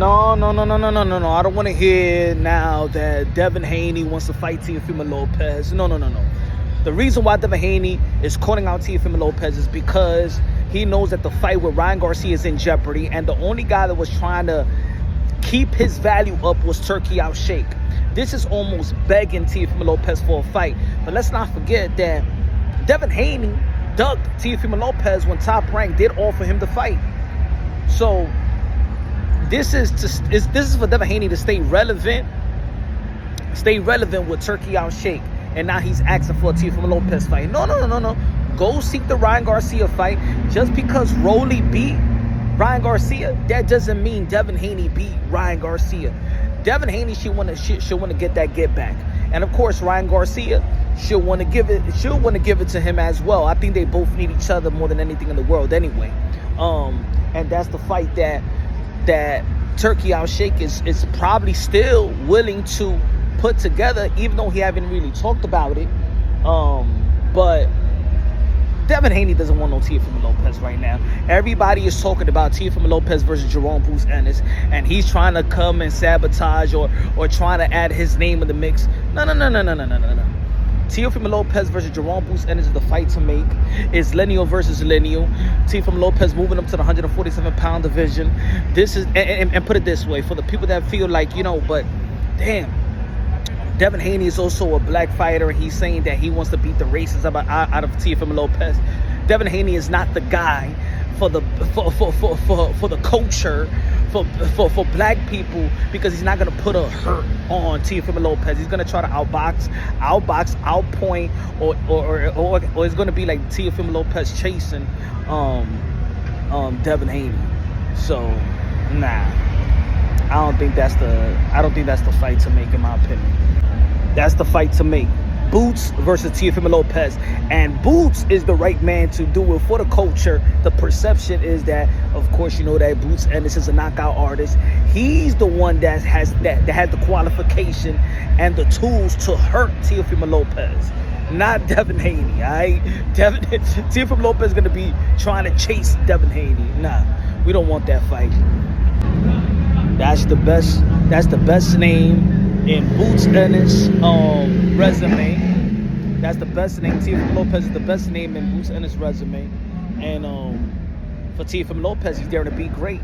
No. I don't want to hear now that Devon Haney wants to fight Teofimo Lopez. No. The reason why Devon Haney is calling out Teofimo Lopez is because he knows that the fight with Ryan Garcia is in jeopardy, and the only guy that was trying to keep his value up was Turkey Al Sheikh. This is almost begging Teofimo Lopez for a fight. But let's not forget that Devon Haney ducked Teofimo Lopez when Top Rank did offer him the fight. So this is for Devon Haney to stay relevant with Turkey Al Sheikh, and now he's asking for a Teofimo Lopez fight. No. Go seek the Ryan Garcia fight. Just because Rolly beat Ryan Garcia, that doesn't mean Devon Haney beat Ryan Garcia. Devon Haney should want to get that get back, and of course Ryan Garcia should want to give it to him as well. I think they both need each other more than anything in the world anyway. And that's the fight that Turkey Al Sheikh is probably still willing to put together, even though he haven't really talked about it. But Devon Haney doesn't want no Teofimo Lopez right now. Everybody is talking about Teofimo Lopez versus Jerome Bruce Ennis, and he's trying to come and sabotage or trying to add his name in the mix. No. Teofimo Lopez versus Jerome Bruce Ennis is the fight to make. It's Lenio versus Lenio. Teofimo Lopez moving up to the 147-pound division. This is, and put it this way, for the people that feel like, but damn, Devon Haney is also a black fighter, and he's saying that he wants to beat the races out of Teofimo Lopez. Devon Haney is not the guy for the culture, for black people, because he's not gonna put a hurt on Teofimo Lopez. He's gonna try to outbox, outpoint, or it's gonna be like Teofimo Lopez chasing Devon Haney. So nah, I don't think that's the fight to make, in my opinion. That's the fight to make. Boots versus Teofimo Lopez. And Boots is the right man to do it for the culture. The perception is that, of course, that Boots Ennis is a knockout artist. He's the one that has the qualification and the tools to hurt Teofimo Lopez, not Devon Haney. All right, Teofimo Lopez is gonna be trying to chase Devon Haney. Nah, we don't want that fight. That's the best name in Boots Ennis' resume. That's the best name. Teofimo Lopez is the best name in Boots Ennis' resume. And for Teofimo Lopez, he's there to be great.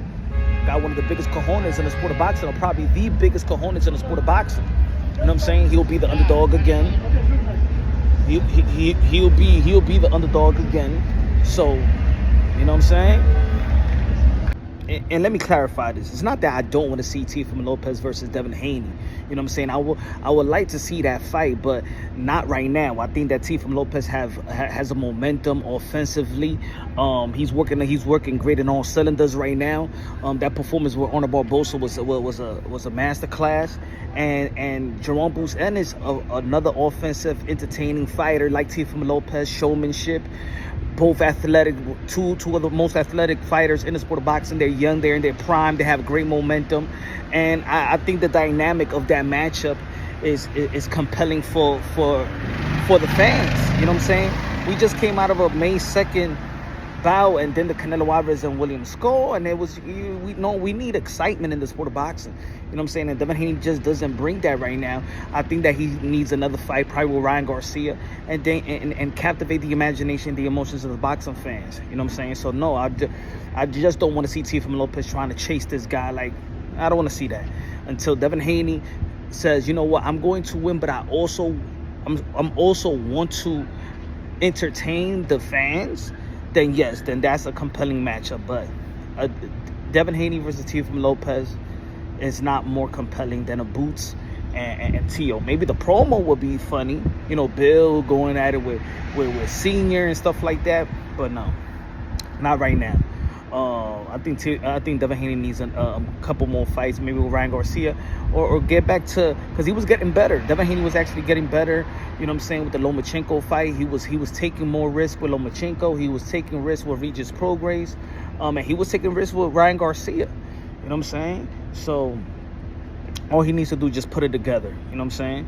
Got one of the biggest cojones in the sport of boxing, or probably the biggest cojones in the sport of boxing. You know what I'm saying? He'll be the underdog again. He'll be the underdog again. So, you know what I'm saying? And let me clarify this. It's not that I don't want to see Teofimo Lopez versus Devon Haney. You know what I'm saying? I would like to see that fight, but not right now. I think that Teofimo Lopez has a momentum offensively. He's working great in all cylinders right now. That performance with Honor Barbosa was a masterclass. And Jerome Bruce Ennis, another offensive, entertaining fighter like Teofimo Lopez, showmanship. Both athletic, two of the most athletic fighters in the sport of boxing. They're young, they're in their prime, they have great momentum, and I think the dynamic of that matchup is compelling for the fans. You know what I'm saying? We just came out of a May 2nd bout, and then the Canelo Alvarez and William Skull, and we need excitement in the sport of boxing. You know what I'm saying? And Devon Haney just doesn't bring that right now. I think that he needs another fight, probably with Ryan Garcia, and then and captivate the imagination, the emotions of the boxing fans. You know what I'm saying? So no, I just don't want to see Teofimo Lopez trying to chase this guy. Like, I don't want to see that until Devon Haney says, you know what, I'm going to win, but I'm also want to entertain the fans. Then yes, then that's a compelling matchup. But Devon Haney versus Teofimo Lopez is not more compelling than a Boots and Teo. Maybe the promo would be funny, Bill going at it with Senior and stuff like that. But no, not right now. I think Devon Haney needs a couple more fights, maybe with Ryan Garcia, or get back to, because he was getting better. Devon Haney was actually getting better. You know what I'm saying? With the Lomachenko fight, he was taking more risk with Lomachenko. He was taking risks with Regis Prograis, and he was taking risks with Ryan Garcia. You know what I'm saying? So all he needs to do is just put it together. You know what I'm saying?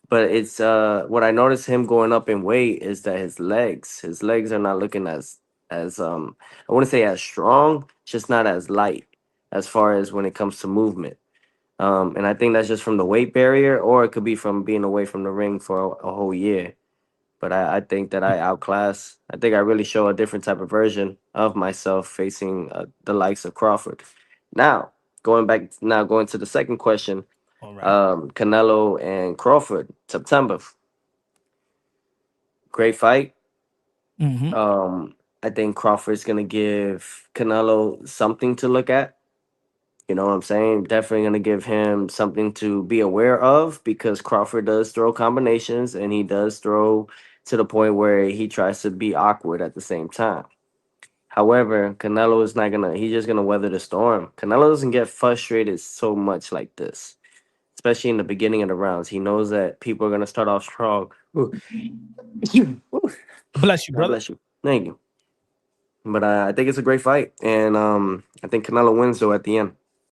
But it's what I noticed him going up in weight is that his legs are not looking as I wouldn't say as strong, It's just not as light as far as when it comes to movement. And I think that's just from the weight barrier, or it could be from being away from the ring for a whole year. But I think that I outclass. I think I really show a different type of version of myself facing the likes of Crawford. Now, going to the second question, All right. Canelo and Crawford, September, great fight. Mm-hmm. I think Crawford's gonna give Canelo something to look at. You know what I'm saying? Definitely going to give him something to be aware of because Crawford does throw combinations and he does throw to the point where he tries to be awkward at the same time. However, Canelo is not going to, he's just going to weather the storm. Canelo doesn't get frustrated so much like this, especially in the beginning of the rounds. He knows that people are going to start off strong. Ooh. Ooh. Bless you, God brother. bless you. Thank you. But I think it's a great fight. And I think Canelo wins, though, at the end.